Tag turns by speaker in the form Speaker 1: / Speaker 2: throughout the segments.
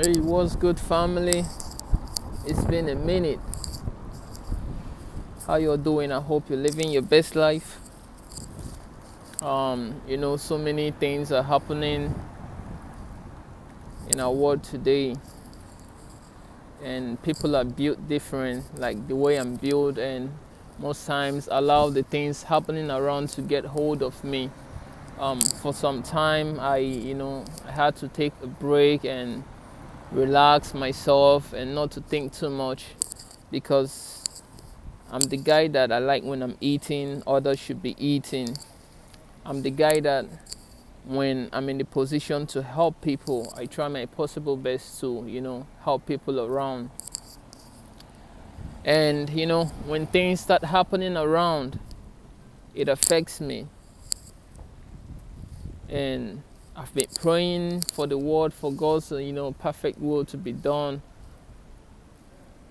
Speaker 1: Hey, what's good, family? It's been a minute. How you're doing? I hope you're living your best life. So many things are happening in our world today, and people are built different, like the way I'm built, and most times allow the things happening around to get hold of me. For some time, I had to take a break and relax myself and not to think too much because I'm the guy that I like when I'm eating, others should be eating. I'm the guy that when I'm in the position to help people, I try my possible best to, help people around. And, when things start happening around, it affects me. And I've been praying for the world, for God's, perfect will to be done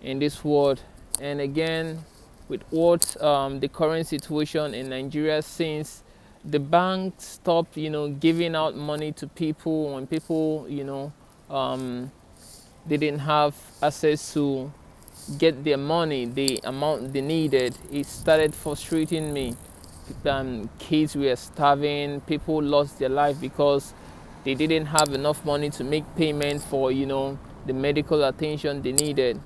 Speaker 1: in this world. And again, with what the current situation in Nigeria, since the bank stopped, giving out money to people when people, didn't have access to get their money, the amount they needed, it started frustrating me. Kids were starving, people lost their life because they didn't have enough money to make payment for, the medical attention they needed.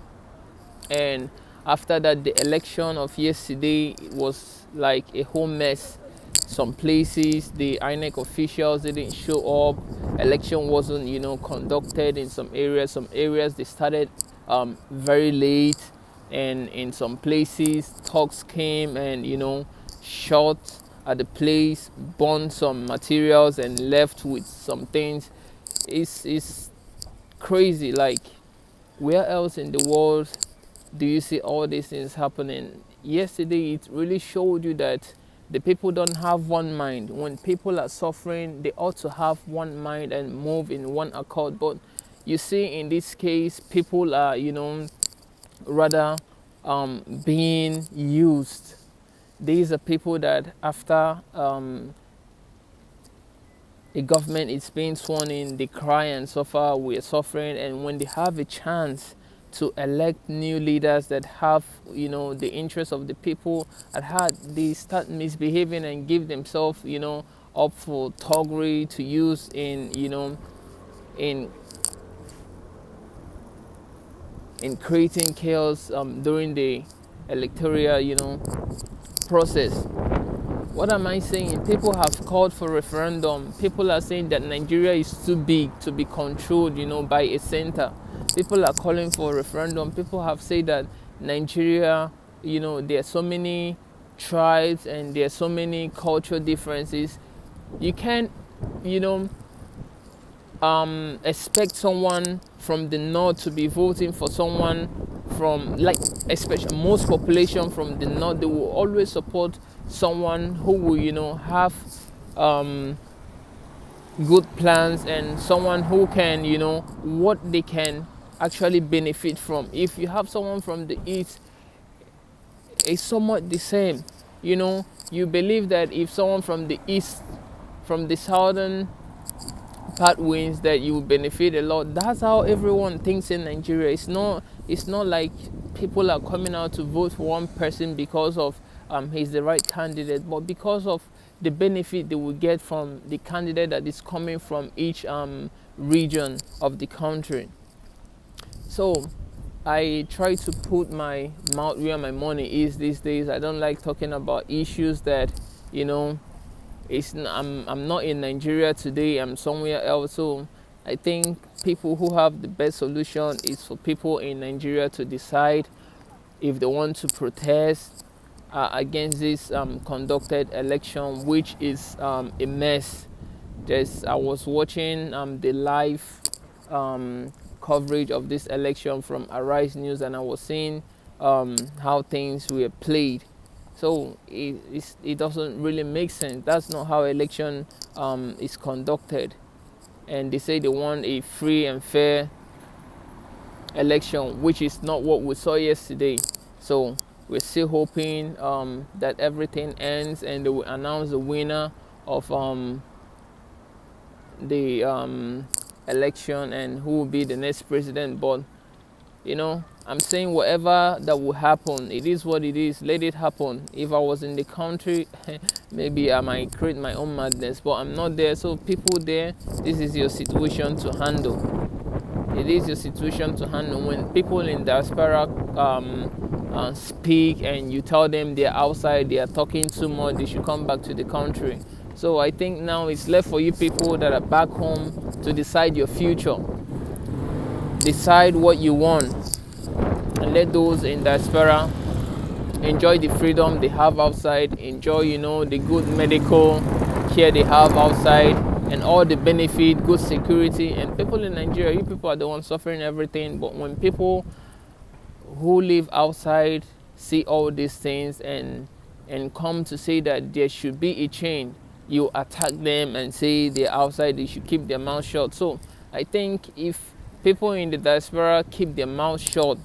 Speaker 1: And after that, the election of yesterday was like a whole mess. Some places the INEC officials didn't show up. Election wasn't conducted in some areas. Some areas they started very late, and in some places talks came and shot at the place, burned some materials and left with some things. It's crazy. Like, where else in the world do you see all these things happening? Yesterday, it really showed you that the people don't have one mind. When people are suffering, they ought to have one mind and move in one accord. But you see, in this case, people are, rather being used. These are people that after a government is being sworn in, they cry and suffer, we're suffering, and when they have a chance to elect new leaders that have, the interests of the people at heart, they start misbehaving and give themselves, up for thuggery to use in in creating chaos during the electoral, process. What am I saying? People have called for referendum. People are saying that Nigeria is too big to be controlled, by a center. People are calling for referendum. People have said that Nigeria, there are so many tribes and there are so many cultural differences. You can't, you know, expect someone from the north to be voting for someone from, like, especially most population from the north. They will always support someone who will have um, good plans and someone who can what they can actually benefit from. If you have someone from the east, it's somewhat the same. You believe that if someone from the east, from the southern part wins, that you will benefit a lot. That's how everyone thinks in Nigeria. It's not like people are coming out to vote for one person because of he's the right candidate, but because of the benefit they will get from the candidate that is coming from each region of the country. So I try to put my mouth where my money is these days. I don't like talking about issues that I'm not in Nigeria today. I'm somewhere else. So I think people who have the best solution is for people in Nigeria to decide if they want to protest against this conducted election, which is a mess. I was watching the live coverage of this election from Arise News, and I was seeing how things were played. So it doesn't really make sense. That's not how election is conducted. And they say they want a free and fair election, which is not what we saw yesterday. So we're still hoping that everything ends and they will announce the winner of the election and who will be the next president. But I'm saying whatever that will happen, it is what it is. Let it happen. If I was in the country, maybe I might create my own madness, but I'm not there. So people there, this is your situation to handle. It is your situation to handle. When people in diaspora speak and you tell them they're outside, they are talking too much, they should come back to the country. So I think now it's left for you people that are back home to decide your future. Decide what you want, and let those in diaspora enjoy the freedom they have outside, enjoy the good medical care they have outside, and all the benefit, good security. And people in Nigeria, you people are the ones suffering everything. But when people who live outside see all these things and come to say that there should be a change, you attack them and say they're outside, they should keep their mouth shut. So I think if people in the diaspora keep their mouth shut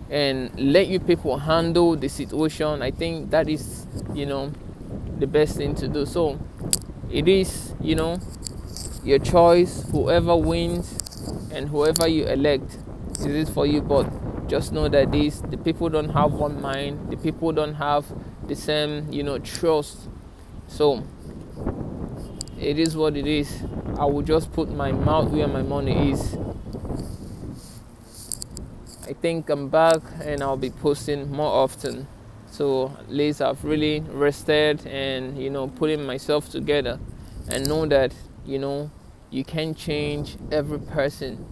Speaker 1: and let you people handle the situation, I think that is the best thing to do. So it is your choice. Whoever wins and whoever you elect, it is for you. But just know that the people don't have one mind, the people don't have the same trust. So it is what it is. I will just put my mouth where my money is. I think I'm back and I'll be posting more often. So at least I've really rested and putting myself together, and know that you can change every person.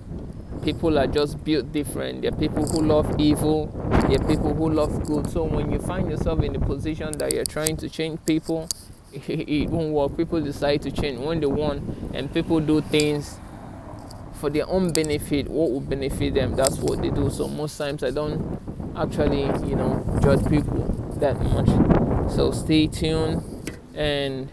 Speaker 1: People are just built different. There are people who love evil, there are people who love good. So when you find yourself in a position that you're trying to change people, it won't work. People decide to change when they want, and people do things for their own benefit. What will benefit them, that's what they do. So most times I don't actually judge people that much. So stay tuned and